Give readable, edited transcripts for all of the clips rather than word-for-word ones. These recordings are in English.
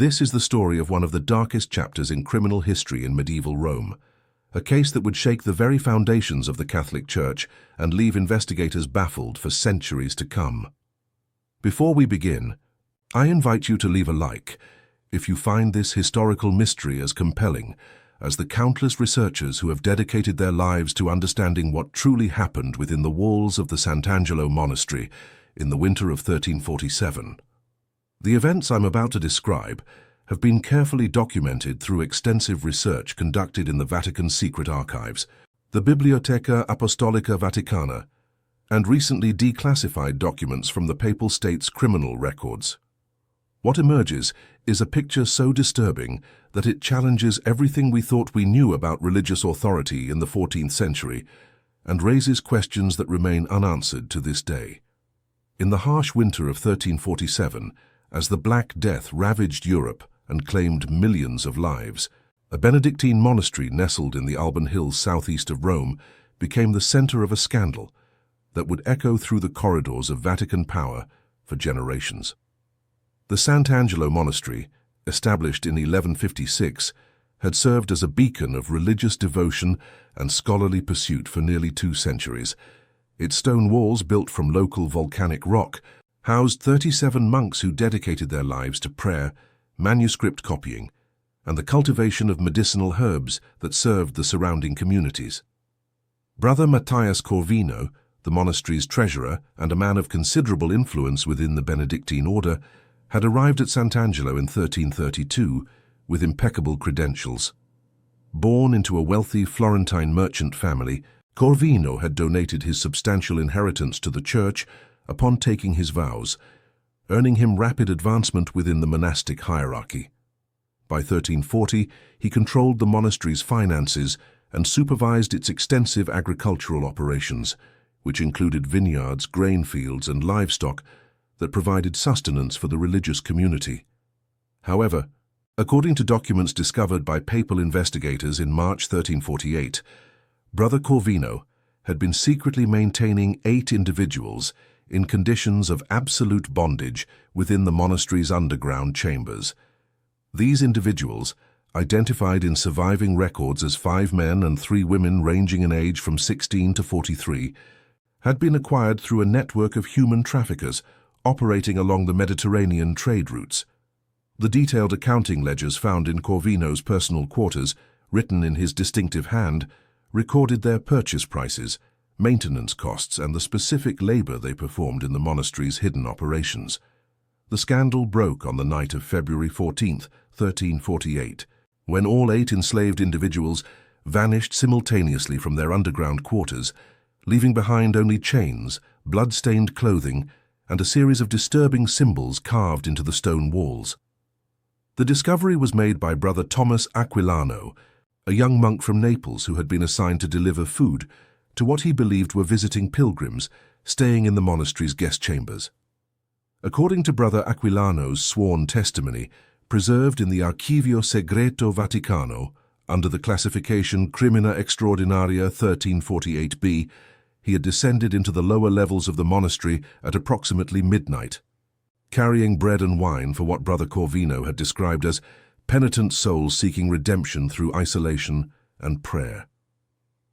This is the story of one of the darkest chapters in criminal history in medieval Rome, a case that would shake the very foundations of the Catholic Church and leave investigators baffled for centuries to come. Before we begin, I invite you to leave a like if you find this historical mystery as compelling as the countless researchers who have dedicated their lives to understanding what truly happened within the walls of the Sant'Angelo Monastery in the winter of 1347. The events I'm about to describe have been carefully documented through extensive research conducted in the Vatican's secret archives, the Biblioteca Apostolica Vaticana, and recently declassified documents from the Papal State's criminal records. What emerges is a picture so disturbing that it challenges everything we thought we knew about religious authority in the 14th century and raises questions that remain unanswered to this day. In the harsh winter of 1347, as the Black Death ravaged Europe and claimed millions of lives, a Benedictine monastery nestled in the Alban Hills southeast of Rome became the center of a scandal that would echo through the corridors of Vatican power for generations. The Sant'Angelo Monastery, established in 1156, had served as a beacon of religious devotion and scholarly pursuit for nearly 2 centuries. Its stone walls, built from local volcanic rock, housed 37 monks who dedicated their lives to prayer, manuscript copying, and the cultivation of medicinal herbs that served the surrounding communities. Brother Matthias Corvino, the monastery's treasurer and a man of considerable influence within the Benedictine order, had arrived at Sant'Angelo in 1332 with impeccable credentials. Born into a wealthy Florentine merchant family, Corvino had donated his substantial inheritance to the church upon taking his vows, earning him rapid advancement within the monastic hierarchy. By 1340, he controlled the monastery's finances and supervised its extensive agricultural operations, which included vineyards, grain fields, and livestock that provided sustenance for the religious community. However, according to documents discovered by papal investigators in March 1348, Brother Corvino had been secretly maintaining 8 individuals in conditions of absolute bondage within the monastery's underground chambers. These individuals, identified in surviving records as 5 men and 3 women ranging in age from 16 to 43, had been acquired through a network of human traffickers operating along the Mediterranean trade routes. The detailed accounting ledgers found in Corvino's personal quarters, written in his distinctive hand, recorded their purchase prices, maintenance costs, and the specific labor they performed in the monastery's hidden operations. The scandal broke on the night of February 14, 1348, when all 8 enslaved individuals vanished simultaneously from their underground quarters, leaving behind only chains, blood-stained clothing, and a series of disturbing symbols carved into the stone walls. The discovery was made by Brother Thomas Aquilano, a young monk from Naples who had been assigned to deliver food to what he believed were visiting pilgrims staying in the monastery's guest chambers. According to Brother Aquilano's sworn testimony, preserved in the Archivio Segreto Vaticano under the classification Crimina Extraordinaria 1348b, he had descended into the lower levels of the monastery at approximately midnight, carrying bread and wine for what Brother Corvino had described as penitent souls seeking redemption through isolation and prayer.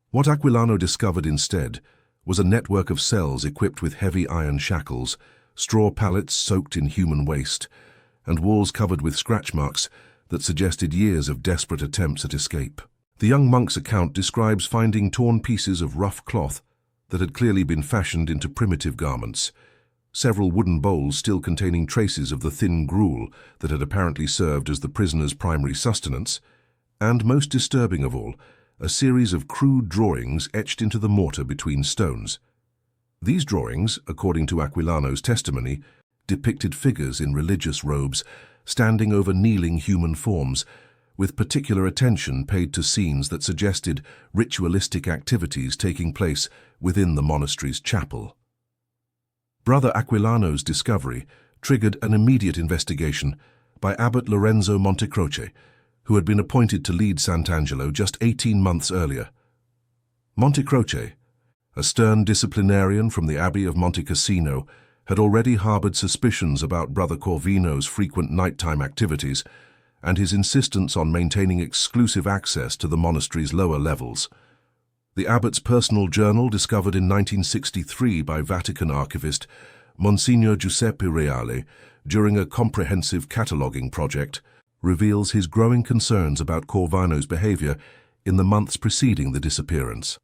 What Aquilano discovered instead was a network of cells equipped with heavy iron shackles, straw pallets soaked in human waste, and walls covered with scratch marks that suggested years of desperate attempts at escape. The young monk's account describes finding torn pieces of rough cloth that had clearly been fashioned into primitive garments, several wooden bowls still containing traces of the thin gruel that had apparently served as the prisoner's primary sustenance, and, most disturbing of all, a series of crude drawings etched into the mortar between stones. These drawings, according to Aquilano's testimony, depicted figures in religious robes standing over kneeling human forms, with particular attention paid to scenes that suggested ritualistic activities taking place within the monastery's chapel. Brother Aquilano's discovery triggered an immediate investigation by Abbot Lorenzo Montecroce, who had been appointed to lead Sant'Angelo just 18 months earlier. Montecroce, a stern disciplinarian from the Abbey of Monte Cassino, had already harbored suspicions about Brother Corvino's frequent nighttime activities and his insistence on maintaining exclusive access to the monastery's lower levels. The abbot's personal journal, discovered in 1963 by Vatican archivist Monsignor Giuseppe Reale during a comprehensive cataloguing project, reveals his growing concerns about Corvino's behavior in the months preceding the disappearance.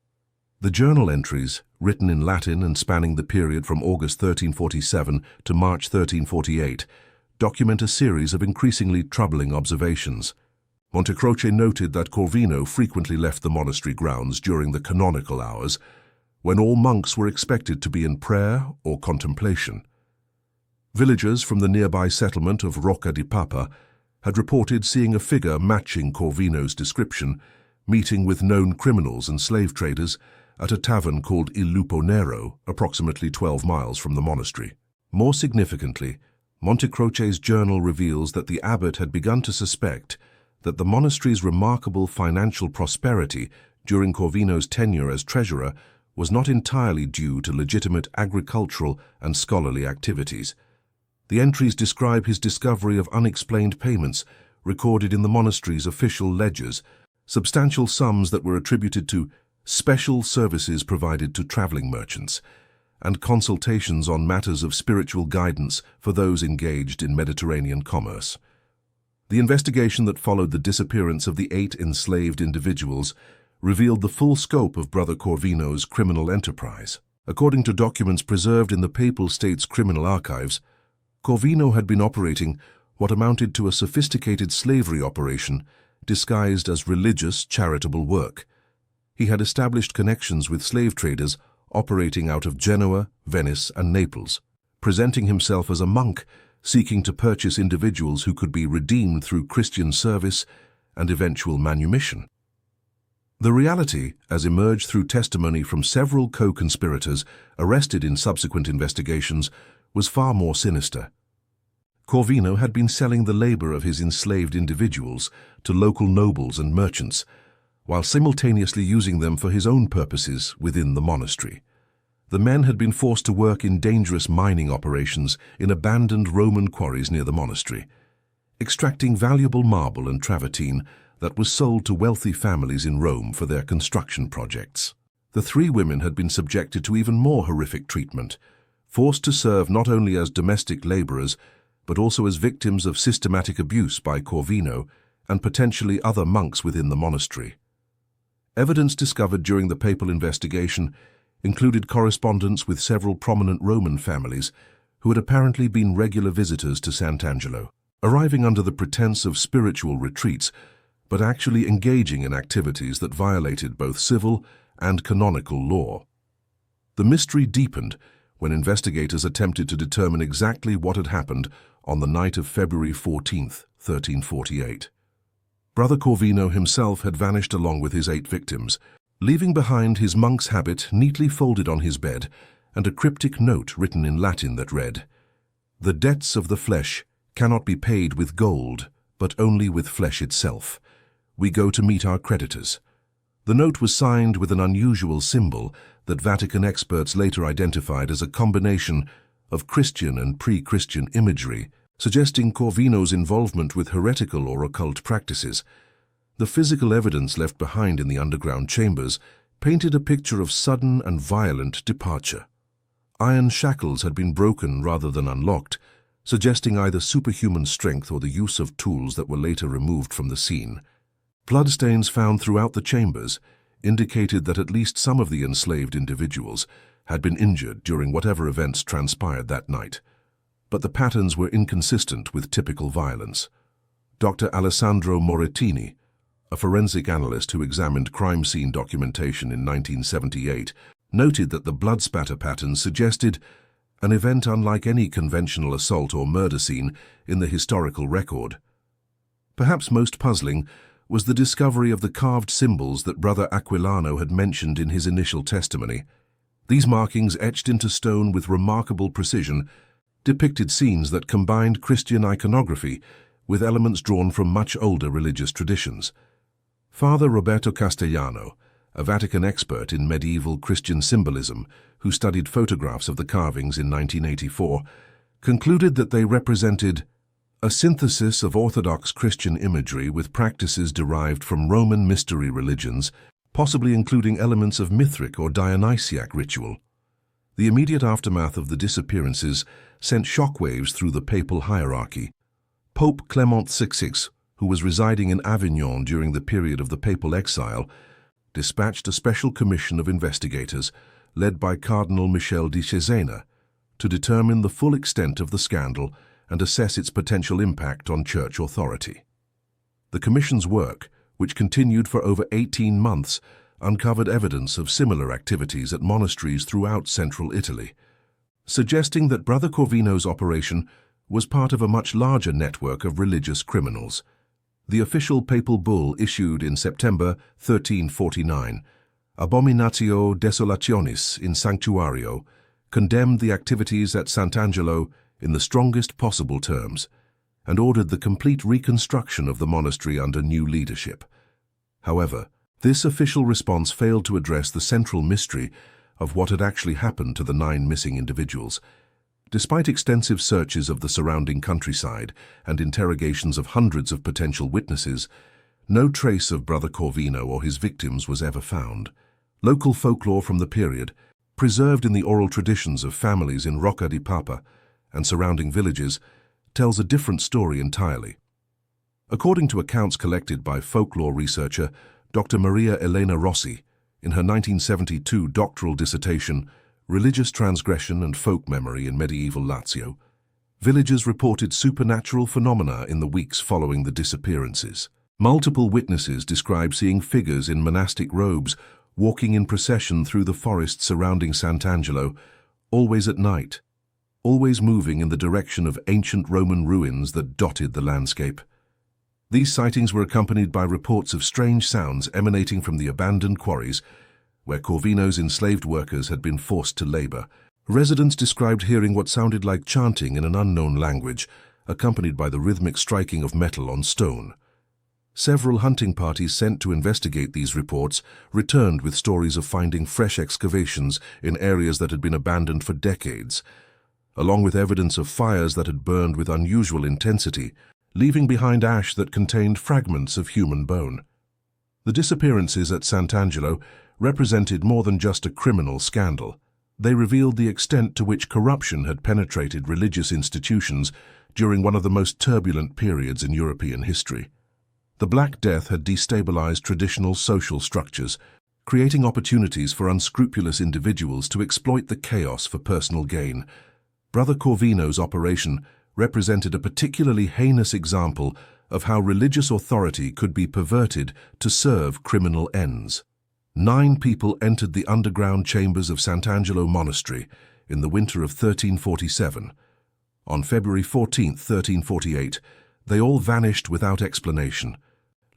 The journal entries, written in Latin and spanning the period from August 1347 to March 1348, document a series of increasingly troubling observations. Montecroce noted that Corvino frequently left the monastery grounds during the canonical hours, when all monks were expected to be in prayer or contemplation. Villagers from the nearby settlement of Rocca di Papa had reported seeing a figure matching Corvino's description, meeting with known criminals and slave traders at a tavern called Il Lupo Nero, approximately 12 miles from the monastery. More significantly, Montecroce's journal reveals that the abbot had begun to suspect that the monastery's remarkable financial prosperity during Corvino's tenure as treasurer was not entirely due to legitimate agricultural and scholarly activities. The entries describe his discovery of unexplained payments recorded in the monastery's official ledgers, substantial sums that were attributed to special services provided to traveling merchants, and consultations on matters of spiritual guidance for those engaged in Mediterranean commerce. The investigation that followed the disappearance of the 8 enslaved individuals revealed the full scope of Brother Corvino's criminal enterprise. According to documents preserved in the Papal States Criminal Archives, Corvino had been operating what amounted to a sophisticated slavery operation disguised as religious charitable work. He had established connections with slave traders operating out of Genoa, Venice, and Naples, presenting himself as a monk seeking to purchase individuals who could be redeemed through Christian service and eventual manumission. The reality, as emerged through testimony from several co-conspirators arrested in subsequent investigations, was far more sinister. Corvino had been selling the labor of his enslaved individuals to local nobles and merchants, while simultaneously using them for his own purposes within the monastery. The men had been forced to work in dangerous mining operations in abandoned Roman quarries near the monastery, extracting valuable marble and travertine that was sold to wealthy families in Rome for their construction projects. The 3 women had been subjected to even more horrific treatment, forced to serve not only as domestic laborers, but also as victims of systematic abuse by Corvino and potentially other monks within the monastery. Evidence discovered during the papal investigation included correspondence with several prominent Roman families who had apparently been regular visitors to Sant'Angelo, arriving under the pretense of spiritual retreats, but actually engaging in activities that violated both civil and canonical law. The mystery deepened when investigators attempted to determine exactly what had happened on the night of February 14, 1348. Brother Corvino himself had vanished along with his 8 victims, leaving behind his monk's habit neatly folded on his bed and a cryptic note written in Latin that read, "The debts of the flesh cannot be paid with gold, but only with flesh itself. We go to meet our creditors." The note was signed with an unusual symbol that Vatican experts later identified as a combination of Christian and pre-Christian imagery, suggesting Corvino's involvement with heretical or occult practices. The physical evidence left behind in the underground chambers painted a picture of sudden and violent departure. Iron shackles had been broken rather than unlocked, suggesting either superhuman strength or the use of tools that were later removed from the scene. Bloodstains found throughout the chambers indicated that at least some of the enslaved individuals had been injured during whatever events transpired that night, but the patterns were inconsistent with typical violence. Dr. Alessandro Morettini, a forensic analyst who examined crime scene documentation in 1978, noted that the blood spatter patterns suggested an event unlike any conventional assault or murder scene in the historical record. Perhaps most puzzling was the discovery of the carved symbols that Brother Aquilano had mentioned in his initial testimony. These markings, etched into stone with remarkable precision, depicted scenes that combined Christian iconography with elements drawn from much older religious traditions. Father Roberto Castellano, a Vatican expert in medieval Christian symbolism who studied photographs of the carvings in 1984, concluded that they represented a synthesis of Orthodox Christian imagery with practices derived from Roman mystery religions, possibly including elements of Mithric or Dionysiac ritual. The immediate aftermath of the disappearances sent shockwaves through the papal hierarchy. Pope Clement VI, who was residing in Avignon during the period of the papal exile, dispatched a special commission of investigators led by Cardinal Michel de Cesena to determine the full extent of the scandal and assess its potential impact on church authority. The commission's work, which continued for over 18 months, uncovered evidence of similar activities at monasteries throughout central Italy, suggesting that Brother Corvino's operation was part of a much larger network of religious criminals. The official papal bull issued in September 1349, Abominatio Desolationis in Sanctuario, condemned the activities at Sant'Angelo in the strongest possible terms and ordered the complete reconstruction of the monastery under new leadership. However, this official response failed to address the central mystery of what had actually happened to the 9 missing individuals. Despite extensive searches of the surrounding countryside and interrogations of hundreds of potential witnesses, no trace of Brother Corvino or his victims was ever found. Local folklore from the period, preserved in the oral traditions of families in Rocca di Papa and surrounding villages, tells a different story entirely. According to accounts collected by folklore researcher Dr. Maria Elena Rossi in her 1972 doctoral dissertation, Religious Transgression and Folk Memory in Medieval Lazio, villagers reported supernatural phenomena in the weeks following the disappearances. Multiple witnesses describe seeing figures in monastic robes walking in procession through the forest surrounding Sant'Angelo, always at night, always moving in the direction of ancient Roman ruins that dotted the landscape. These sightings were accompanied by reports of strange sounds emanating from the abandoned quarries where Corvino's enslaved workers had been forced to labor. Residents described hearing what sounded like chanting in an unknown language, accompanied by the rhythmic striking of metal on stone. Several hunting parties sent to investigate these reports returned with stories of finding fresh excavations in areas that had been abandoned for decades, along with evidence of fires that had burned with unusual intensity, leaving behind ash that contained fragments of human bone. The disappearances at Sant'Angelo represented more than just a criminal scandal. They revealed the extent to which corruption had penetrated religious institutions during one of the most turbulent periods in European history. The Black Death had destabilized traditional social structures, creating opportunities for unscrupulous individuals to exploit the chaos for personal gain. Brother Corvino's operation represented a particularly heinous example of how religious authority could be perverted to serve criminal ends. 9 people entered the underground chambers of Sant'Angelo Monastery in the winter of 1347. On February 14, 1348, they all vanished without explanation,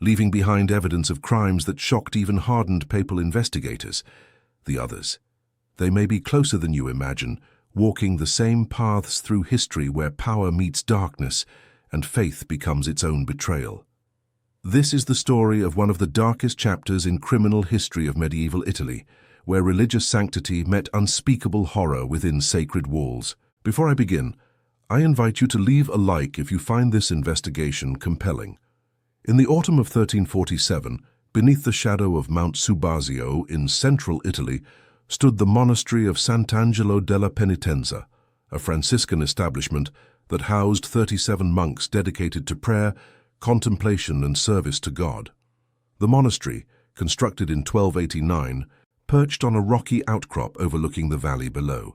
leaving behind evidence of crimes that shocked even hardened papal investigators. The others, they may be closer than you imagine, walking the same paths through history where power meets darkness and faith becomes its own betrayal. This is the story of one of the darkest chapters in criminal history of medieval Italy, where religious sanctity met unspeakable horror within sacred walls. Before I begin, I invite you to leave a like if you find this investigation compelling. In the autumn of 1347, beneath the shadow of Mount Subasio in central Italy, stood the monastery of Sant'Angelo della Penitenza, a Franciscan establishment that housed 37 monks dedicated to prayer, contemplation and service to God. The monastery, constructed in 1289, perched on a rocky outcrop overlooking the valley below,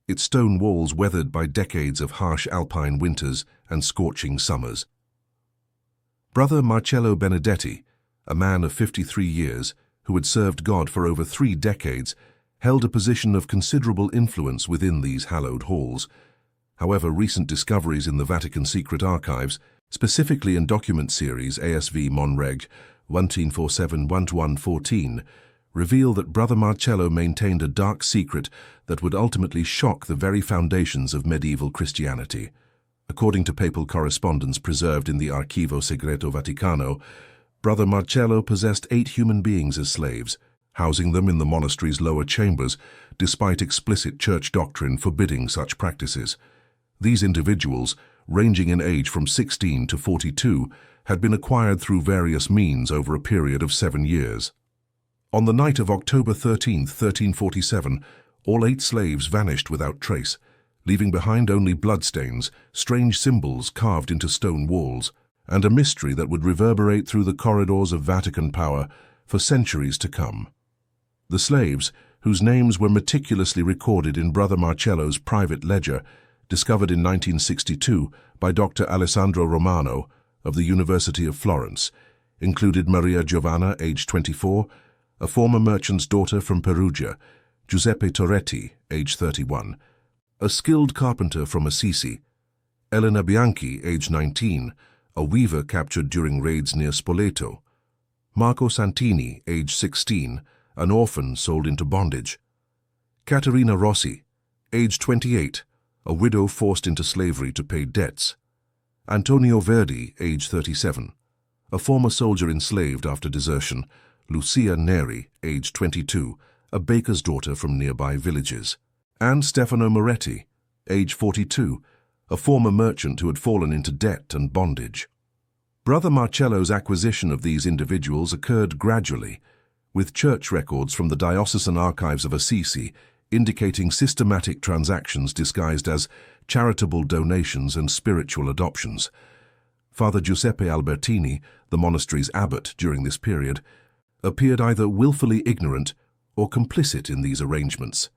its stone walls weathered by decades of harsh alpine winters and scorching summers. Brother Marcello Benedetti, a man of 53 years who had served God for over 3 decades, held a position of considerable influence within these hallowed halls. However, recent discoveries in the Vatican Secret Archives, specifically in document series ASV Monreg 1347-1114, reveal that Brother Marcello maintained a dark secret that would ultimately shock the very foundations of medieval Christianity. According to papal correspondence preserved in the Archivo Segreto Vaticano, Brother Marcello possessed 8 human beings as slaves, housing them in the monastery's lower chambers, despite explicit church doctrine forbidding such practices. These individuals, ranging in age from 16 to 42, had been acquired through various means over a period of 7 years. On the night of October 13, 1347, all 8 slaves vanished without trace, leaving behind only bloodstains, strange symbols carved into stone walls, and a mystery that would reverberate through the corridors of Vatican power for centuries to come. The slaves, whose names were meticulously recorded in Brother Marcello's private ledger, discovered in 1962 by Dr. Alessandro Romano of the University of Florence, included Maria Giovanna, age 24, a former merchant's daughter from Perugia, Giuseppe Torretti, age 31, a skilled carpenter from Assisi, Elena Bianchi, age 19, a weaver captured during raids near Spoleto, Marco Santini, age 16, an orphan sold into bondage, Caterina Rossi, age 28, a widow forced into slavery to pay debts, Antonio Verdi, age 37, a former soldier enslaved after desertion, Lucia Neri, age 22, a baker's daughter from nearby villages, and Stefano Moretti, age 42, a former merchant who had fallen into debt and bondage. Brother Marcello's acquisition of these individuals occurred gradually, with church records from the diocesan archives of Assisi indicating systematic transactions disguised as charitable donations and spiritual adoptions. Father Giuseppe Albertini, the monastery's abbot during this period, appeared either willfully ignorant or complicit in these arrangements.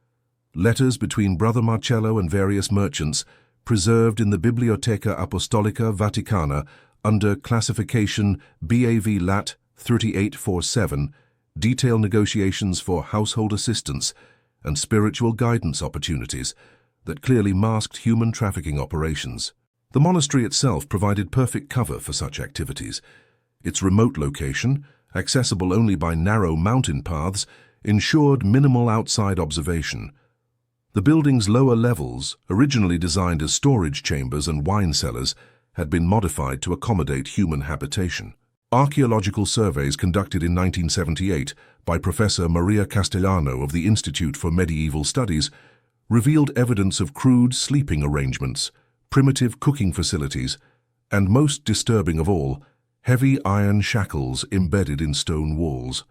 Letters between Brother Marcello and various merchants, preserved in the Biblioteca Apostolica Vaticana under classification BAV Lat 3847, detail negotiations for household assistance and spiritual guidance opportunities that clearly masked human trafficking operations. The monastery itself provided perfect cover for such activities. Its remote location, accessible only by narrow mountain paths, ensured minimal outside observation. The building's lower levels, originally designed as storage chambers and wine cellars, had been modified to accommodate human habitation. Archaeological surveys conducted in 1978 by Professor Maria Castellano of the Institute for Medieval Studies revealed evidence of crude sleeping arrangements, primitive cooking facilities, and most disturbing of all, heavy iron shackles embedded in stone walls.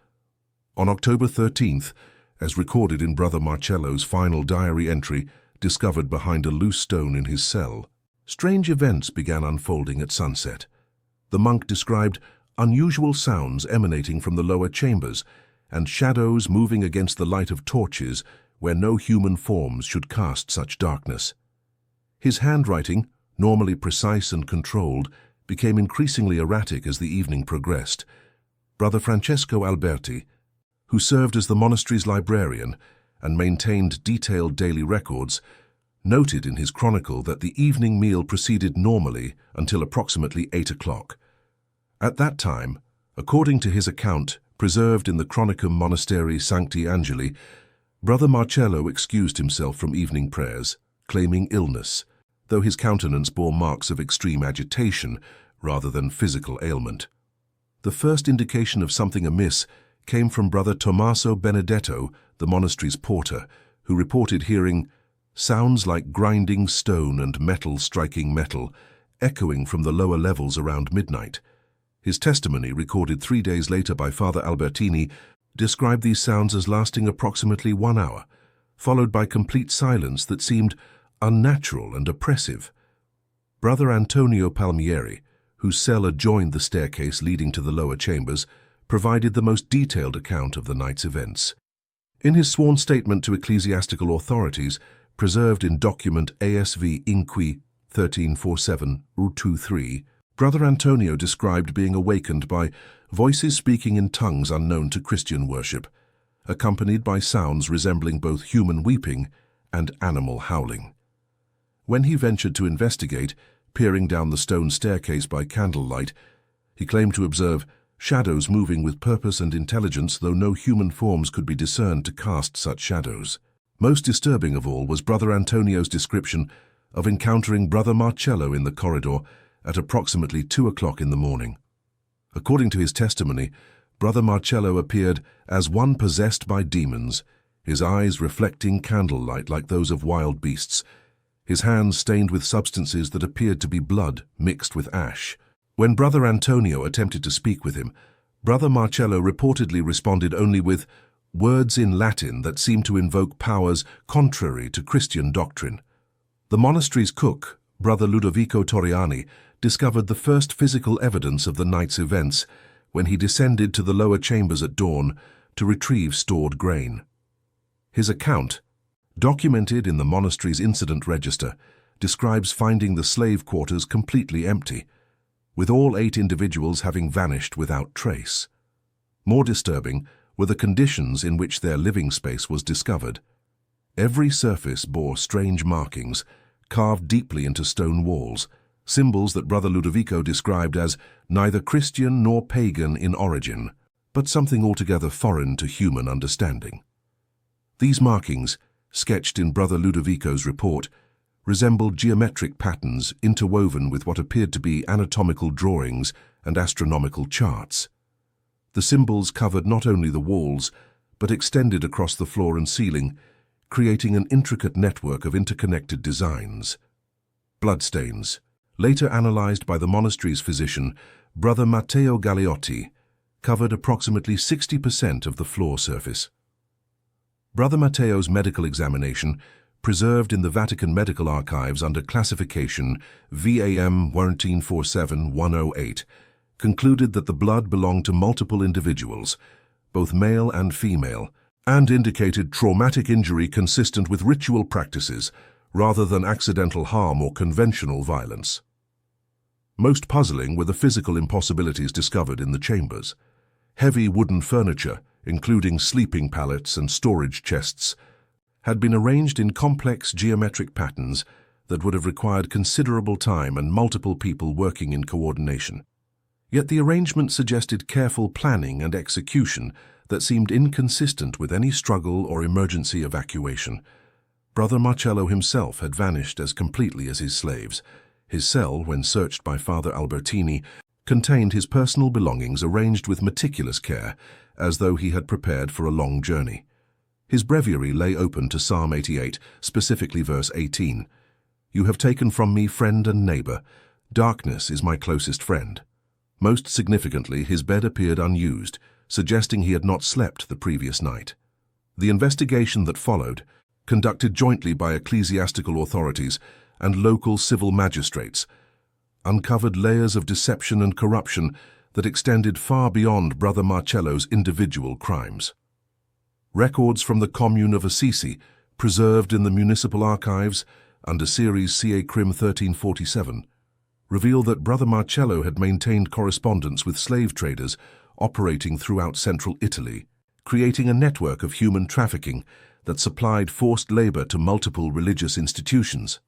On October 13th, as recorded in Brother Marcello's final diary entry discovered behind a loose stone in his cell, strange events began unfolding at sunset. The monk described unusual sounds emanating from the lower chambers and shadows moving against the light of torches where no human forms should cast such darkness. His handwriting, normally precise and controlled, became increasingly erratic as the evening progressed. Brother Francesco Alberti, who served as the monastery's librarian and maintained detailed daily records, noted in his chronicle that the evening meal proceeded normally until approximately 8 o'clock. At that time, according to his account preserved in the Chronicum Monastery Sancti Angeli, Brother Marcello excused himself from evening prayers, claiming illness, though his countenance bore marks of extreme agitation rather than physical ailment. The first indication of something amiss came from Brother Tommaso Benedetto, the monastery's porter, who reported hearing sounds like grinding stone and metal striking metal, echoing from the lower levels around midnight. His testimony, recorded 3 days later by Father Albertini, described these sounds as lasting approximately 1 hour, followed by complete silence that seemed unnatural and oppressive. Brother Antonio Palmieri, whose cell adjoined the staircase leading to the lower chambers, provided the most detailed account of the night's events. In his sworn statement to ecclesiastical authorities, preserved in document ASV Inqui 1347-23, Brother Antonio described being awakened by voices speaking in tongues unknown to Christian worship, accompanied by sounds resembling both human weeping and animal howling. When he ventured to investigate, peering down the stone staircase by candlelight, he claimed to observe shadows moving with purpose and intelligence, though no human forms could be discerned to cast such shadows. Most disturbing of all was Brother Antonio's description of encountering Brother Marcello in the corridor at approximately 2 o'clock in the morning. According to his testimony, Brother Marcello appeared as one possessed by demons, his eyes reflecting candlelight like those of wild beasts, his hands stained with substances that appeared to be blood mixed with ash. When Brother Antonio attempted to speak with him, Brother Marcello reportedly responded only with words in Latin that seemed to invoke powers contrary to Christian doctrine. The monastery's cook, Brother Ludovico Torriani, discovered the first physical evidence of the night's events when he descended to the lower chambers at dawn to retrieve stored grain. His account, documented in the monastery's incident register, describes finding the slave quarters completely empty, with all 8 individuals having vanished without trace. More disturbing were the conditions in which their living space was discovered. Every surface bore strange markings, carved deeply into stone walls, symbols that Brother Ludovico described as neither Christian nor pagan in origin, but something altogether foreign to human understanding. These markings, sketched in Brother Ludovico's report, resembled geometric patterns interwoven with what appeared to be anatomical drawings and astronomical charts. The symbols covered not only the walls, but extended across the floor and ceiling, creating an intricate network of interconnected designs. Bloodstains, later analyzed by the monastery's physician, Brother Matteo Galeotti, covered approximately 60% of the floor surface. Brother Matteo's medical examination, preserved in the Vatican Medical Archives under classification VAM 1447108, concluded that the blood belonged to multiple individuals, both male and female, and indicated traumatic injury consistent with ritual practices rather than accidental harm or conventional violence. Most puzzling were the physical impossibilities discovered in the chambers. Heavy wooden furniture, including sleeping pallets and storage chests, had been arranged in complex geometric patterns that would have required considerable time and multiple people working in coordination. Yet the arrangement suggested careful planning and execution that seemed inconsistent with any struggle or emergency evacuation. Brother Marcello himself had vanished as completely as his slaves. His cell, when searched by Father Albertini, contained his personal belongings arranged with meticulous care, as though he had prepared for a long journey. His breviary lay open to Psalm 88, specifically verse 18. "You have taken from me friend and neighbor. Darkness is my closest friend." Most significantly, his bed appeared unused, suggesting he had not slept the previous night. The investigation that followed, conducted jointly by ecclesiastical authorities and local civil magistrates, uncovered layers of deception and corruption that extended far beyond Brother Marcello's individual crimes. Records from the commune of Assisi, preserved in the municipal archives under Series CA Crim 1347, reveal that Brother Marcello had maintained correspondence with slave traders operating throughout central Italy, creating a network of human trafficking that supplied forced labor to multiple religious institutions.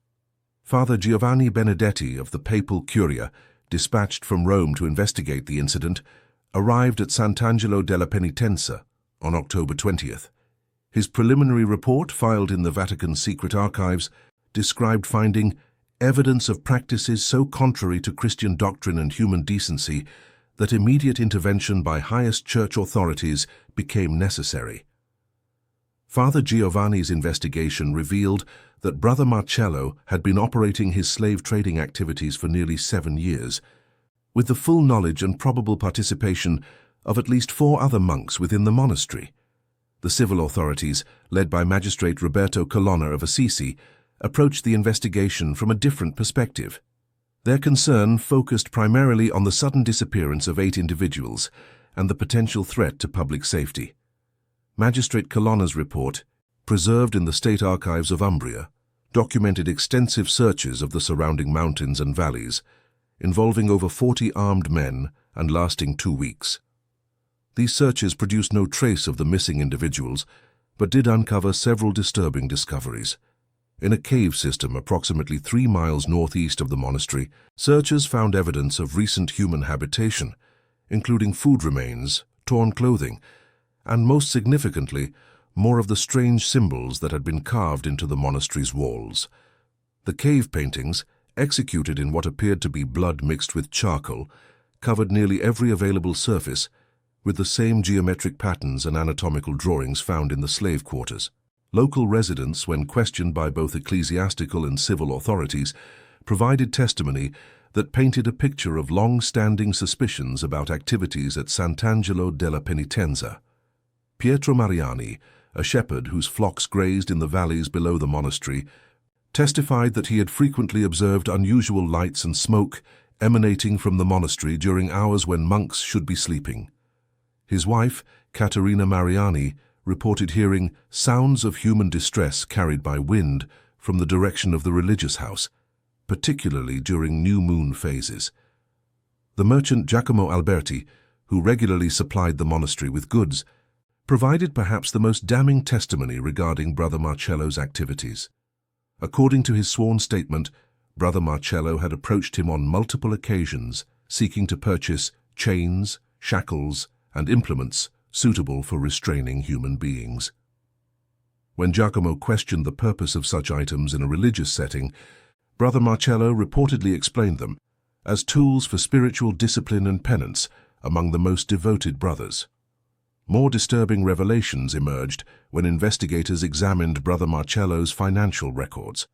Father Giovanni Benedetti of the Papal Curia, dispatched from Rome to investigate the incident, arrived at Sant'Angelo della Penitenza on October 20th. His preliminary report, filed in the Vatican Secret Archives, described finding evidence of practices so contrary to Christian doctrine and human decency that immediate intervention by highest church authorities became necessary. Father Giovanni's investigation revealed that Brother Marcello had been operating his slave trading activities for nearly 7 years, with the full knowledge and probable participation of at least 4 other monks within the monastery. The civil authorities, led by Magistrate Roberto Colonna of Assisi, approached the investigation from a different perspective. Their concern focused primarily on the sudden disappearance of 8 individuals and the potential threat to public safety. Magistrate Colonna's report, preserved in the State Archives of Umbria, documented extensive searches of the surrounding mountains and valleys, involving over 40 armed men and lasting 2 weeks. These searches produced no trace of the missing individuals, but did uncover several disturbing discoveries. In a cave system approximately 3 miles northeast of the monastery, searchers found evidence of recent human habitation, including food remains, torn clothing, and most significantly, more of the strange symbols that had been carved into the monastery's walls. The cave paintings, executed in what appeared to be blood mixed with charcoal, covered nearly every available surface, with the same geometric patterns and anatomical drawings found in the slave quarters. Local residents, when questioned by both ecclesiastical and civil authorities, provided testimony that painted a picture of long-standing suspicions about activities at Sant'Angelo della Penitenza. Pietro Mariani, a shepherd whose flocks grazed in the valleys below the monastery, testified that he had frequently observed unusual lights and smoke emanating from the monastery during hours when monks should be sleeping. His wife, Caterina Mariani, reported hearing sounds of human distress carried by wind from the direction of the religious house, particularly during new moon phases. The merchant Giacomo Alberti, who regularly supplied the monastery with goods, provided perhaps the most damning testimony regarding Brother Marcello's activities. According to his sworn statement, Brother Marcello had approached him on multiple occasions, seeking to purchase chains, shackles, and implements suitable for restraining human beings. When Giacomo questioned the purpose of such items in a religious setting, Brother Marcello reportedly explained them as tools for spiritual discipline and penance among the most devoted brothers. More disturbing revelations emerged when investigators examined Brother Marcello's financial records.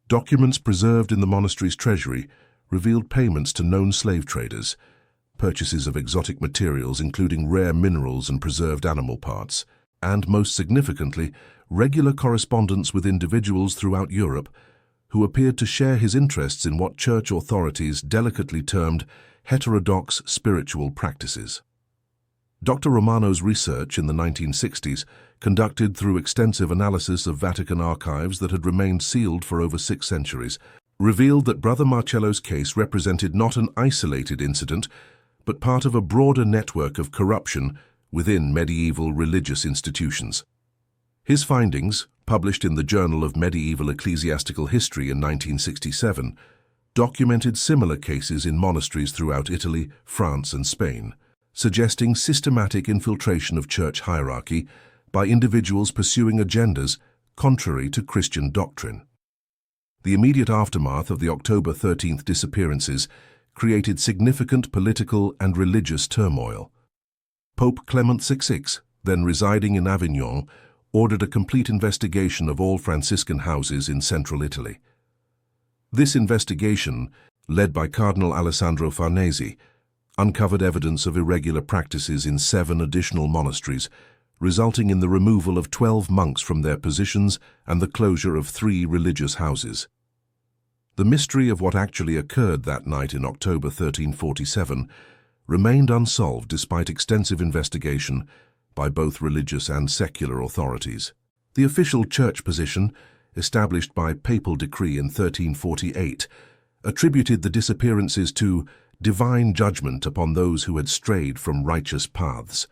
Documents preserved in the monastery's treasury revealed payments to known slave traders, purchases of exotic materials including rare minerals and preserved animal parts, and, most significantly, regular correspondence with individuals throughout Europe who appeared to share his interests in what church authorities delicately termed heterodox spiritual practices. Dr. Romano's research in the 1960s, conducted through extensive analysis of Vatican archives that had remained sealed for over 6 centuries, revealed that Brother Marcello's case represented not an isolated incident, but part of a broader network of corruption within medieval religious institutions. His findings, published in the Journal of Medieval Ecclesiastical History in 1967, documented similar cases in monasteries throughout Italy, France, and Spain, suggesting systematic infiltration of church hierarchy by individuals pursuing agendas contrary to Christian doctrine. The immediate aftermath of the October 13th disappearances created significant political and religious turmoil. Pope Clement XVI, then residing in Avignon, ordered a complete investigation of all Franciscan houses in central Italy. This investigation, led by Cardinal Alessandro Farnese, uncovered evidence of irregular practices in 7 additional monasteries, resulting in the removal of 12 monks from their positions and the closure of 3 religious houses. The mystery of what actually occurred that night in October 1347 remained unsolved despite extensive investigation by both religious and secular authorities. The official church position, established by papal decree in 1348, attributed the disappearances to divine judgment upon those who had strayed from righteous paths.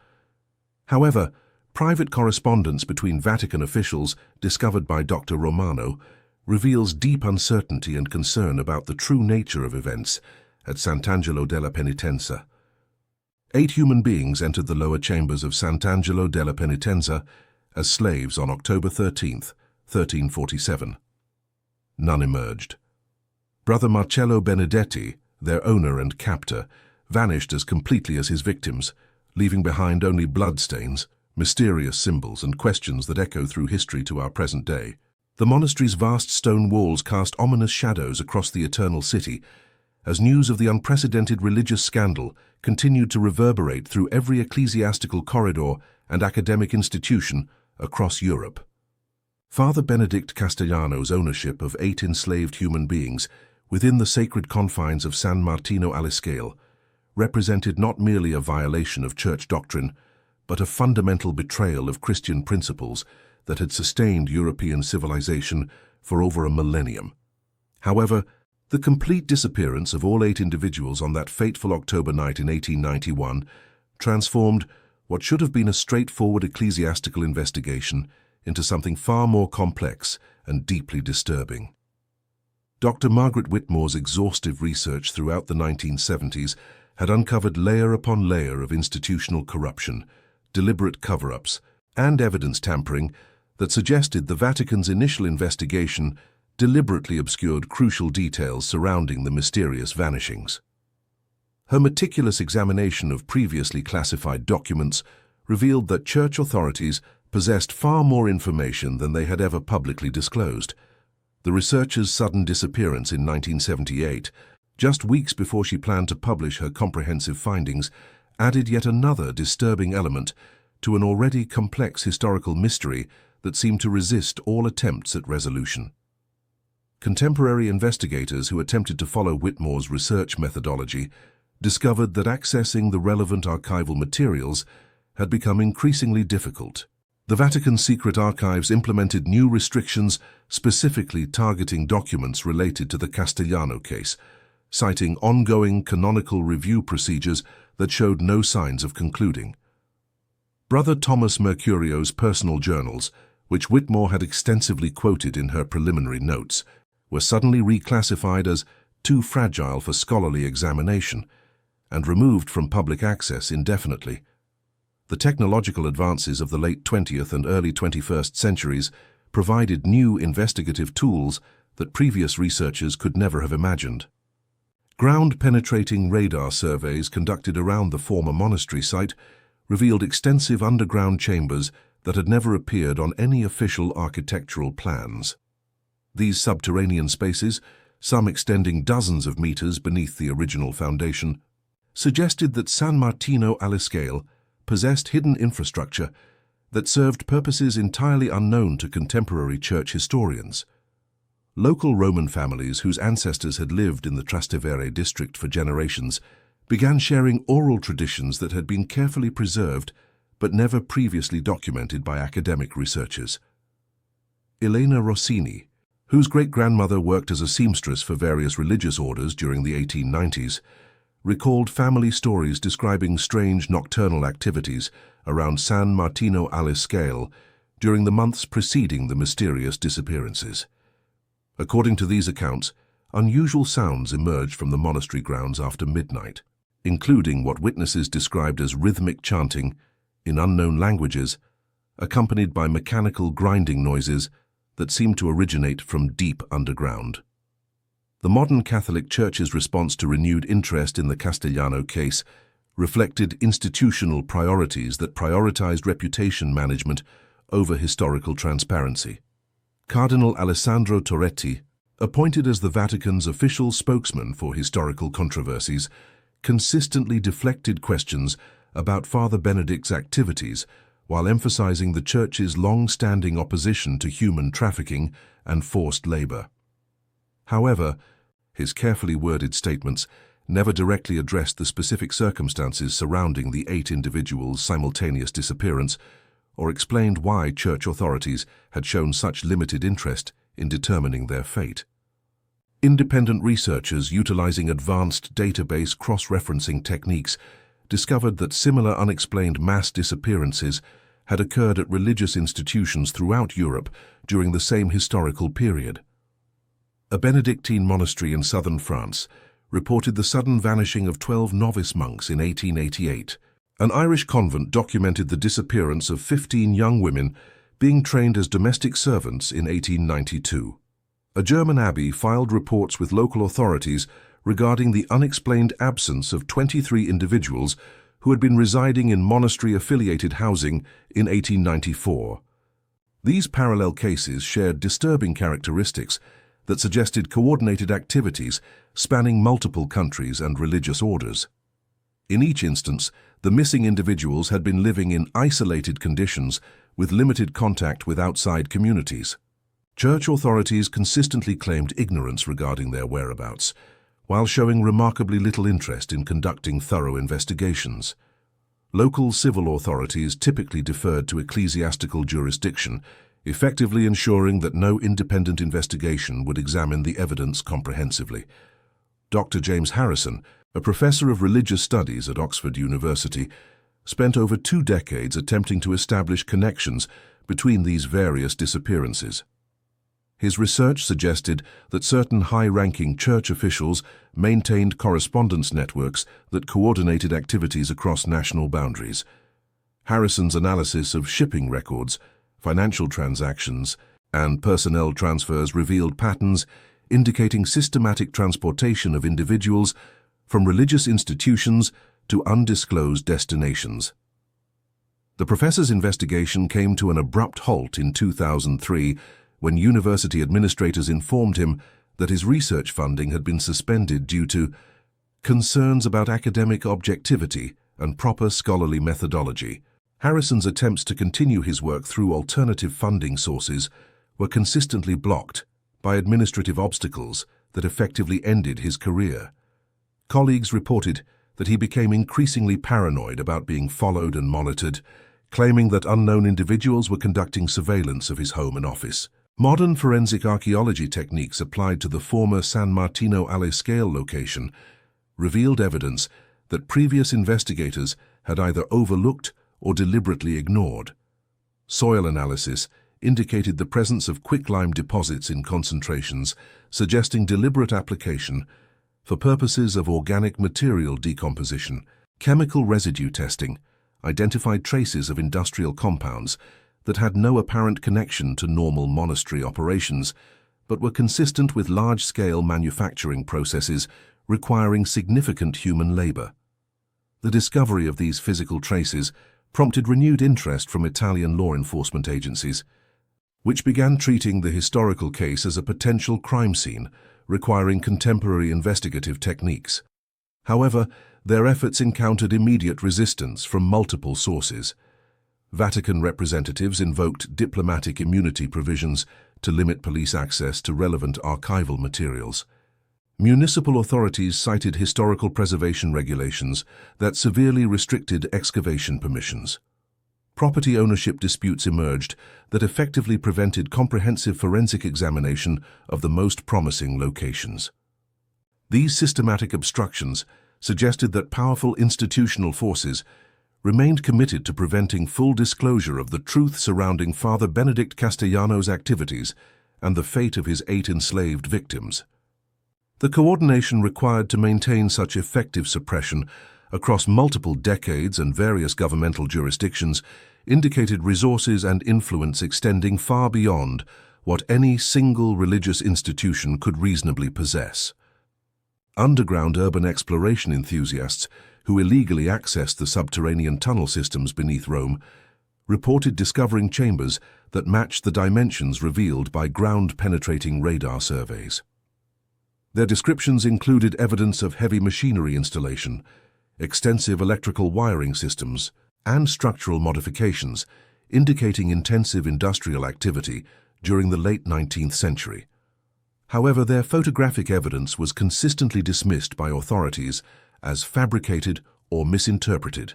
However, private correspondence between Vatican officials discovered by Dr. Romano reveals deep uncertainty and concern about the true nature of events at Sant'Angelo della Penitenza. 8 human beings entered the lower chambers of Sant'Angelo della Penitenza as slaves on October 13, 1347. None emerged. Brother Marcello Benedetti, their owner and captor, vanished as completely as his victims, leaving behind only bloodstains, mysterious symbols, and questions that echo through history to our present day. The monastery's vast stone walls cast ominous shadows across the eternal city, as news of the unprecedented religious scandal continued to reverberate through every ecclesiastical corridor and academic institution across Europe. Father Benedict Castellano's ownership of 8 enslaved human beings within the sacred confines of San Martino alle Scale represented not merely a violation of church doctrine, but a fundamental betrayal of Christian principles that had sustained European civilization for over a millennium. However, the complete disappearance of all 8 individuals on that fateful October night in 1891 transformed what should have been a straightforward ecclesiastical investigation into something far more complex and deeply disturbing. Dr. Margaret Whitmore's exhaustive research throughout the 1970s had uncovered layer upon layer of institutional corruption, deliberate cover-ups, and evidence tampering that suggested the Vatican's initial investigation deliberately obscured crucial details surrounding the mysterious vanishings. Her meticulous examination of previously classified documents revealed that church authorities possessed far more information than they had ever publicly disclosed. The researcher's sudden disappearance in 1978, just weeks before she planned to publish her comprehensive findings, added yet another disturbing element to an already complex historical mystery that seemed to resist all attempts at resolution. Contemporary investigators who attempted to follow Whitmore's research methodology discovered that accessing the relevant archival materials had become increasingly difficult. The Vatican's secret archives implemented new restrictions specifically targeting documents related to the Castellano case, citing ongoing canonical review procedures that showed no signs of concluding. Brother Thomas Mercurio's personal journals, which Whitmore had extensively quoted in her preliminary notes, were suddenly reclassified as too fragile for scholarly examination and removed from public access indefinitely. The technological advances of the late 20th and early 21st centuries provided new investigative tools that previous researchers could never have imagined. Ground-penetrating radar surveys conducted around the former monastery site revealed extensive underground chambers that had never appeared on any official architectural plans. These subterranean spaces, some extending dozens of meters beneath the original foundation, suggested that San Martino alle Scale possessed hidden infrastructure that served purposes entirely unknown to contemporary church historians. Local Roman families whose ancestors had lived in the Trastevere district for generations began sharing oral traditions that had been carefully preserved but never previously documented by academic researchers. Elena Rossini, whose great-grandmother worked as a seamstress for various religious orders during the 1890s, recalled family stories describing strange nocturnal activities around San Martino alle Scale during the months preceding the mysterious disappearances. According to these accounts, unusual sounds emerged from the monastery grounds after midnight, including what witnesses described as rhythmic chanting in unknown languages, accompanied by mechanical grinding noises that seemed to originate from deep underground. The modern Catholic Church's response to renewed interest in the Castellano case reflected institutional priorities that prioritized reputation management over historical transparency. Cardinal Alessandro Torretti, appointed as the Vatican's official spokesman for historical controversies, consistently deflected questions about Father Benedict's activities while emphasizing the Church's long-standing opposition to human trafficking and forced labor. However, his carefully worded statements never directly addressed the specific circumstances surrounding the 8 individuals' simultaneous disappearance or explained why church authorities had shown such limited interest in determining their fate. Independent researchers utilizing advanced database cross-referencing techniques discovered that similar unexplained mass disappearances had occurred at religious institutions throughout Europe during the same historical period. A Benedictine monastery in southern France reported the sudden vanishing of 12 novice monks in 1888. An Irish convent documented the disappearance of 15 young women being trained as domestic servants in 1892. A German abbey filed reports with local authorities regarding the unexplained absence of 23 individuals who had been residing in monastery-affiliated housing in 1894. These parallel cases shared disturbing characteristics that suggested coordinated activities spanning multiple countries and religious orders. In each instance, the missing individuals had been living in isolated conditions with limited contact with outside communities. Church authorities consistently claimed ignorance regarding their whereabouts, while showing remarkably little interest in conducting thorough investigations. Local civil authorities typically deferred to ecclesiastical jurisdiction, effectively ensuring that no independent investigation would examine the evidence comprehensively. Dr. James Harrison, a professor of religious studies at Oxford University, spent over 2 decades attempting to establish connections between these various disappearances. His research suggested that certain high-ranking church officials maintained correspondence networks that coordinated activities across national boundaries. Harrison's analysis of shipping records, financial transactions, and personnel transfers revealed patterns indicating systematic transportation of individuals from religious institutions to undisclosed destinations. The professor's investigation came to an abrupt halt in 2003 when university administrators informed him that his research funding had been suspended due to concerns about academic objectivity and proper scholarly methodology. Harrison's attempts to continue his work through alternative funding sources were consistently blocked by administrative obstacles that effectively ended his career. Colleagues reported that he became increasingly paranoid about being followed and monitored, claiming that unknown individuals were conducting surveillance of his home and office. Modern forensic archaeology techniques applied to the former San Martino alle Scale location revealed evidence that previous investigators had either overlooked or deliberately ignored. Soil analysis indicated the presence of quicklime deposits in concentrations, suggesting deliberate application for purposes of organic material decomposition. Chemical residue testing identified traces of industrial compounds that had no apparent connection to normal monastery operations, but were consistent with large-scale manufacturing processes requiring significant human labor. The discovery of these physical traces prompted renewed interest from Italian law enforcement agencies, which began treating the historical case as a potential crime scene requiring contemporary investigative techniques. However, their efforts encountered immediate resistance from multiple sources. Vatican representatives invoked diplomatic immunity provisions to limit police access to relevant archival materials. Municipal authorities cited historical preservation regulations that severely restricted excavation permissions. Property ownership disputes emerged that effectively prevented comprehensive forensic examination of the most promising locations. These systematic obstructions suggested that powerful institutional forces remained committed to preventing full disclosure of the truth surrounding Father Benedict Castellano's activities and the fate of his 8 enslaved victims. The coordination required to maintain such effective suppression across multiple decades and various governmental jurisdictions indicated resources and influence extending far beyond what any single religious institution could reasonably possess. Underground urban exploration enthusiasts who illegally accessed the subterranean tunnel systems beneath Rome reported discovering chambers that matched the dimensions revealed by ground-penetrating radar surveys. Their descriptions included evidence of heavy machinery installation, extensive electrical wiring systems, and structural modifications, indicating intensive industrial activity during the late 19th century. However, their photographic evidence was consistently dismissed by authorities as fabricated or misinterpreted,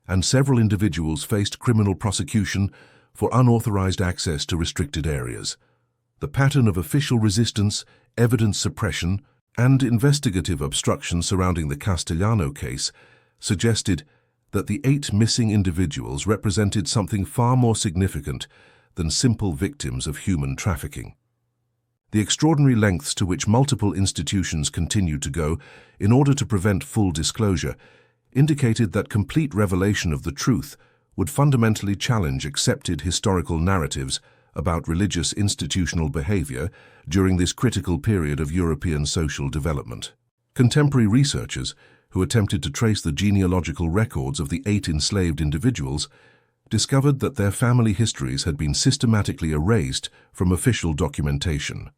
and several individuals faced criminal prosecution for unauthorized access to restricted areas. The pattern of official resistance, evidence suppression, and investigative obstruction surrounding the Castellano case suggested that the 8 missing individuals represented something far more significant than simple victims of human trafficking. The extraordinary lengths to which multiple institutions continued to go in order to prevent full disclosure indicated that complete revelation of the truth would fundamentally challenge accepted historical narratives about religious institutional behavior during this critical period of European social development. Contemporary researchers who attempted to trace the genealogical records of the 8 enslaved individuals discovered that their family histories had been systematically erased from official documentation.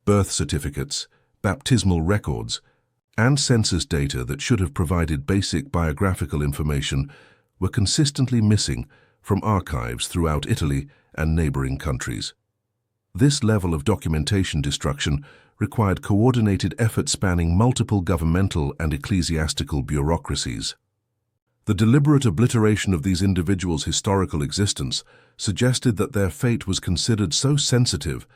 Birth certificates, baptismal records, and census data that should have provided basic biographical information were consistently missing from archives throughout Italy and neighboring countries. This level of documentation destruction required coordinated effort spanning multiple governmental and ecclesiastical bureaucracies. The deliberate obliteration of these individuals' historical existence suggested that their fate was considered so sensitive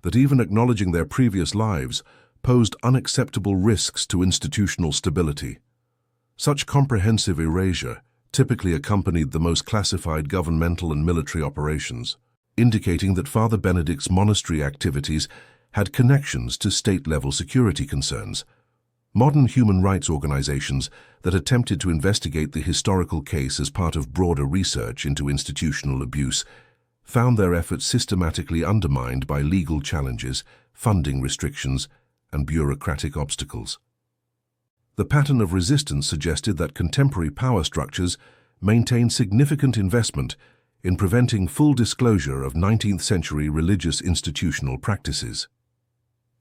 that even acknowledging their previous lives posed unacceptable risks to institutional stability. Such comprehensive erasure typically accompanied the most classified governmental and military operations, indicating that Father Benedict's monastery activities had connections to state-level security concerns. Modern human rights organizations that attempted to investigate the historical case as part of broader research into institutional abuse found their efforts systematically undermined by legal challenges, funding restrictions, and bureaucratic obstacles. The pattern of resistance suggested that contemporary power structures maintained significant investment in preventing full disclosure of 19th-century religious institutional practices.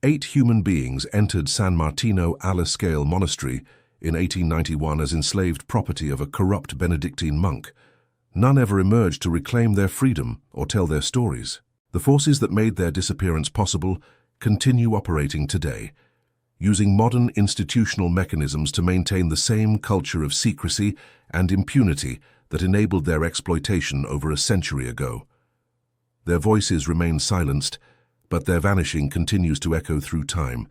8 human beings entered San Martino alla Scale Monastery in 1891 as enslaved property of a corrupt Benedictine monk. None ever emerged to reclaim their freedom or tell their stories. The forces that made their disappearance possible continue operating today, using modern institutional mechanisms to maintain the same culture of secrecy and impunity that enabled their exploitation over a century ago. Their voices remain silenced, but their vanishing continues to echo through time,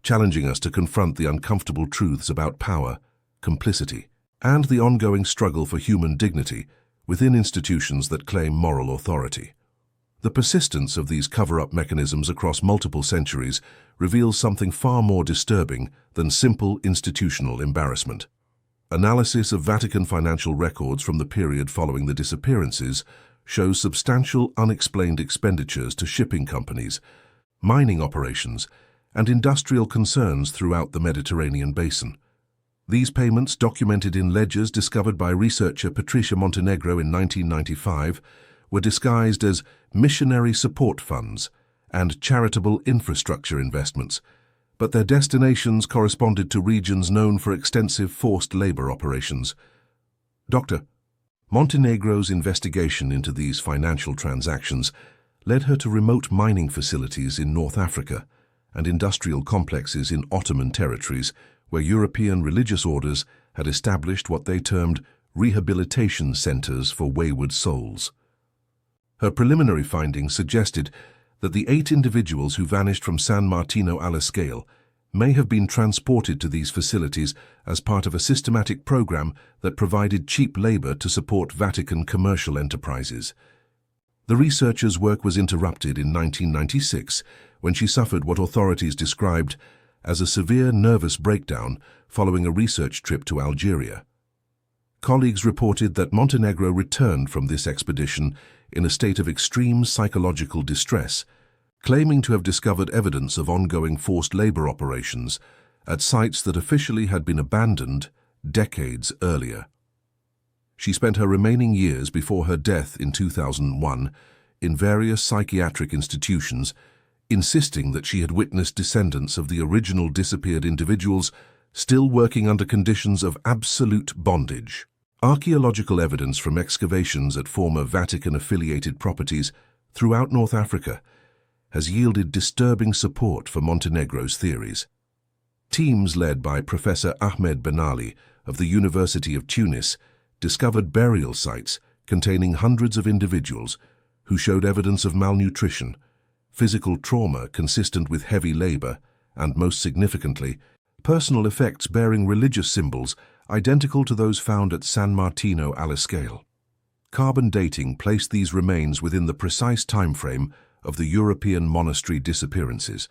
challenging us to confront the uncomfortable truths about power, complicity, and the ongoing struggle for human dignity within institutions that claim moral authority. The persistence of these cover-up mechanisms across multiple centuries reveals something far more disturbing than simple institutional embarrassment. Analysis of Vatican financial records from the period following the disappearances shows substantial unexplained expenditures to shipping companies, mining operations, and industrial concerns throughout the Mediterranean basin. These payments, documented in ledgers discovered by researcher Patricia Montenegro in 1995, were disguised as missionary support funds and charitable infrastructure investments, but their destinations corresponded to regions known for extensive forced labor operations. Dr. Montenegro's investigation into these financial transactions led her to remote mining facilities in North Africa and industrial complexes in Ottoman territories where European religious orders had established what they termed rehabilitation centers for wayward souls. Her preliminary findings suggested that the 8 individuals who vanished from San Martino alla Scale may have been transported to these facilities as part of a systematic program that provided cheap labor to support Vatican commercial enterprises. The researcher's work was interrupted in 1996 when she suffered what authorities described as a severe nervous breakdown following a research trip to Algeria. Colleagues reported that Montenegro returned from this expedition in a state of extreme psychological distress, claiming to have discovered evidence of ongoing forced labor operations at sites that officially had been abandoned decades earlier. She spent her remaining years before her death in 2001 in various psychiatric institutions, insisting that she had witnessed descendants of the original disappeared individuals still working under conditions of absolute bondage. Archaeological evidence from excavations at former Vatican-affiliated properties throughout North Africa has yielded disturbing support for Montenegro's theories. Teams led by Professor Ahmed Ben Ali of the University of Tunis discovered burial sites containing hundreds of individuals who showed evidence of malnutrition, physical trauma consistent with heavy labor, and most significantly, personal effects bearing religious symbols identical to those found at San Martino alla Scale. Carbon dating placed these remains within the precise time frame of the European monastery disappearances.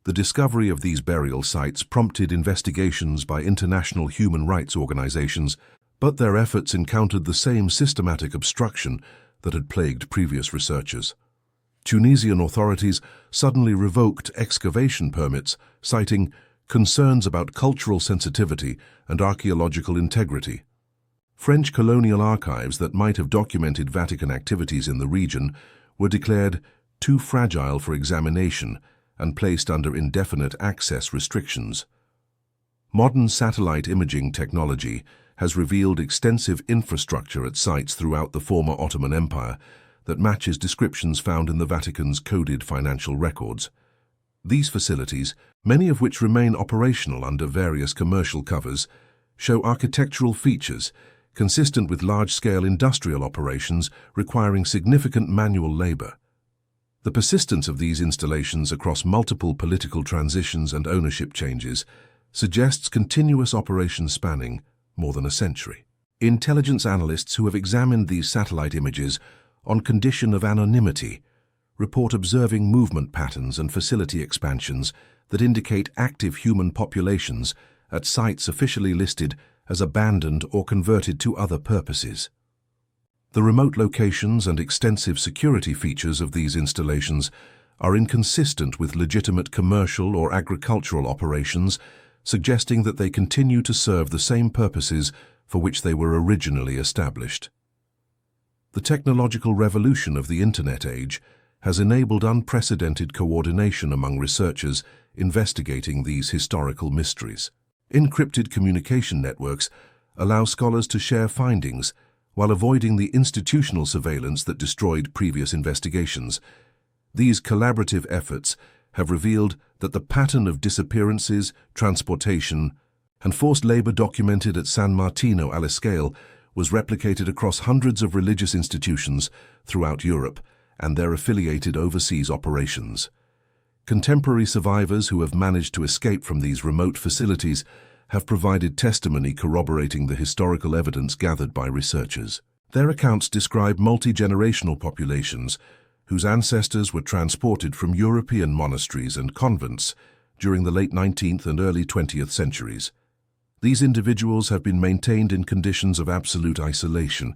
The discovery of these burial sites prompted investigations by international human rights organizations, but their efforts encountered the same systematic obstruction that had plagued previous researchers. Tunisian authorities suddenly revoked excavation permits, citing concerns about cultural sensitivity and archaeological integrity. French colonial archives that might have documented Vatican activities in the region were declared too fragile for examination and placed under indefinite access restrictions. Modern satellite imaging technology has revealed extensive infrastructure at sites throughout the former Ottoman Empire that matches descriptions found in the Vatican's coded financial records. These facilities, many of which remain operational under various commercial covers, show architectural features consistent with large-scale industrial operations requiring significant manual labor. The persistence of these installations across multiple political transitions and ownership changes suggests continuous operations spanning more than a century. Intelligence analysts who have examined these satellite images on condition of anonymity report observing movement patterns and facility expansions that indicate active human populations at sites officially listed as abandoned or converted to other purposes. The remote locations and extensive security features of these installations are inconsistent with legitimate commercial or agricultural operations, suggesting that they continue to serve the same purposes for which they were originally established. The technological revolution of the Internet age has enabled unprecedented coordination among researchers investigating these historical mysteries. Encrypted communication networks allow scholars to share findings while avoiding the institutional surveillance that destroyed previous investigations. These collaborative efforts have revealed that the pattern of disappearances, transportation, and forced labor documented at San Martino alle Scale was replicated across hundreds of religious institutions throughout Europe and their affiliated overseas operations. Contemporary survivors who have managed to escape from these remote facilities have provided testimony corroborating the historical evidence gathered by researchers. Their accounts describe multi-generational populations whose ancestors were transported from European monasteries and convents during the late 19th and early 20th centuries. These individuals have been maintained in conditions of absolute isolation,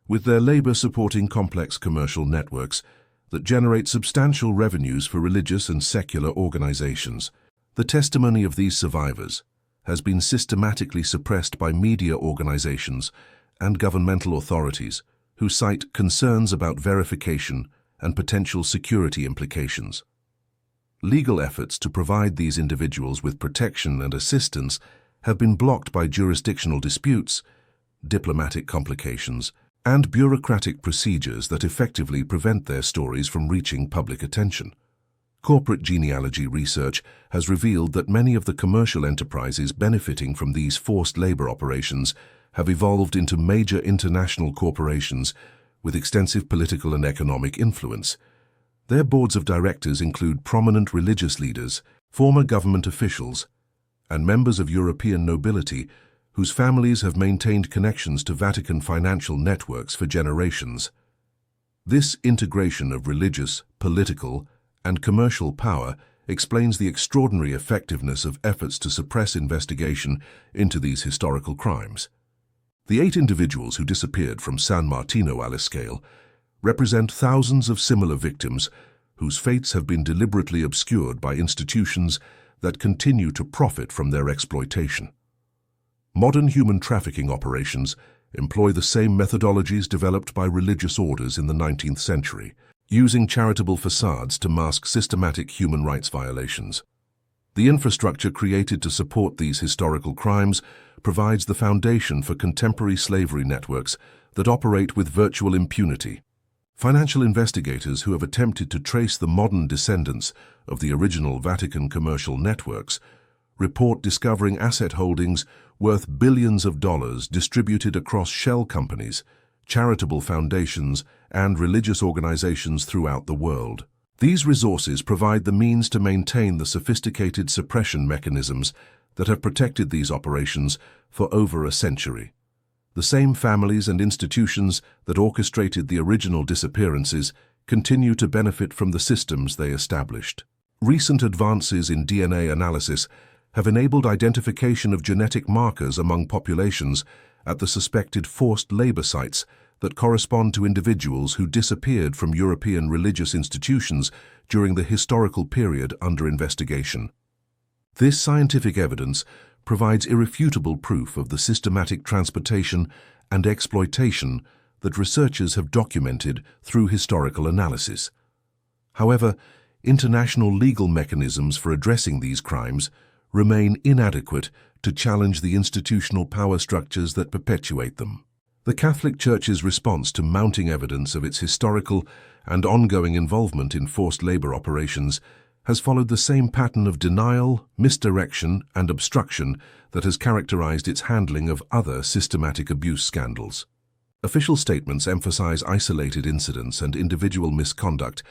with their labor supporting complex commercial networks that generate substantial revenues for religious and secular organizations. The testimony of these survivors has been systematically suppressed by media organizations and governmental authorities who cite concerns about verification and potential security implications. Legal efforts to provide these individuals with protection and assistance have been blocked by jurisdictional disputes, diplomatic complications, and bureaucratic procedures that effectively prevent their stories from reaching public attention. Corporate genealogy research has revealed that many of the commercial enterprises benefiting from these forced labor operations have evolved into major international corporations with extensive political and economic influence. Their boards of directors include prominent religious leaders, former government officials, and members of European nobility whose families have maintained connections to Vatican financial networks for generations. This integration of religious, political, and commercial power explains the extraordinary effectiveness of efforts to suppress investigation into these historical crimes. The 8 individuals who disappeared from San Martino alle Scale represent thousands of similar victims whose fates have been deliberately obscured by institutions that continue to profit from their exploitation. Modern human trafficking operations employ the same methodologies developed by religious orders in the 19th century, using charitable facades to mask systematic human rights violations. The infrastructure created to support these historical crimes provides the foundation for contemporary slavery networks that operate with virtual impunity. Financial investigators who have attempted to trace the modern descendants of the original Vatican commercial networks report discovering asset holdings worth billions of dollars distributed across shell companies, charitable foundations, and religious organizations throughout the world. These resources provide the means to maintain the sophisticated suppression mechanisms that have protected these operations for over a century. The same families and institutions that orchestrated the original disappearances continue to benefit from the systems they established. Recent advances in DNA analysis have enabled identification of genetic markers among populations at the suspected forced labor sites that correspond to individuals who disappeared from European religious institutions during the historical period under investigation. This scientific evidence provides irrefutable proof of the systematic transportation and exploitation that researchers have documented through historical analysis. However, international legal mechanisms for addressing these crimes remain inadequate to challenge the institutional power structures that perpetuate them. The Catholic Church's response to mounting evidence of its historical and ongoing involvement in forced labor operations has followed the same pattern of denial, misdirection, and obstruction that has characterized its handling of other systematic abuse scandals. Official statements emphasize isolated incidents and individual misconduct,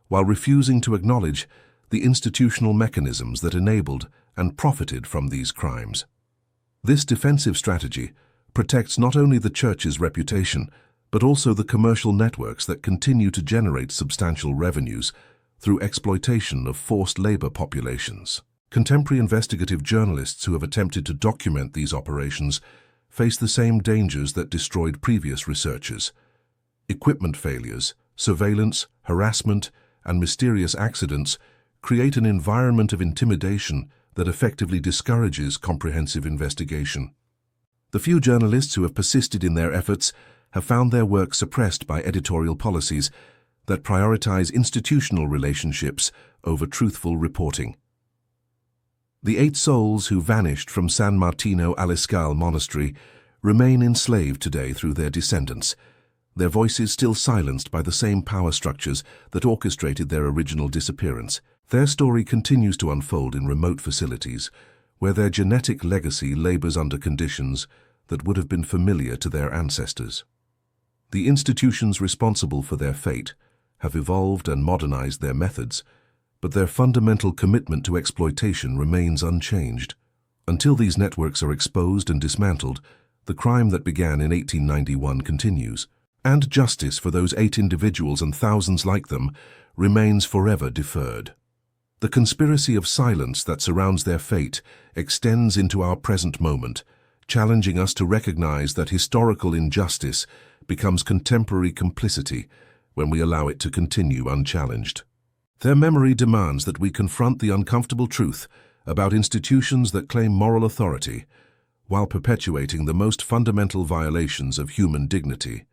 while refusing to acknowledge the institutional mechanisms that enabled and profited from these crimes. This defensive strategy protects not only the Church's reputation, but also the commercial networks that continue to generate substantial revenues through exploitation of forced labor populations. Contemporary investigative journalists who have attempted to document these operations face the same dangers that destroyed previous researchers. Equipment failures, surveillance, harassment, and mysterious accidents create an environment of intimidation that effectively discourages comprehensive investigation. The few journalists who have persisted in their efforts have found their work suppressed by editorial policies that prioritize institutional relationships over truthful reporting. The 8 souls who vanished from San Martino Aliscal Monastery remain enslaved today through their descendants, their voices still silenced by the same power structures that orchestrated their original disappearance. Their story continues to unfold in remote facilities, where their genetic legacy labors under conditions that would have been familiar to their ancestors. The institutions responsible for their fate have evolved and modernized their methods, but their fundamental commitment to exploitation remains unchanged. Until these networks are exposed and dismantled, the crime that began in 1891 continues, and justice for those 8 individuals and thousands like them remains forever deferred. The conspiracy of silence that surrounds their fate extends into our present moment, challenging us to recognize that historical injustice becomes contemporary complicity when we allow it to continue unchallenged. Their memory demands that we confront the uncomfortable truth about institutions that claim moral authority while perpetuating the most fundamental violations of human dignity.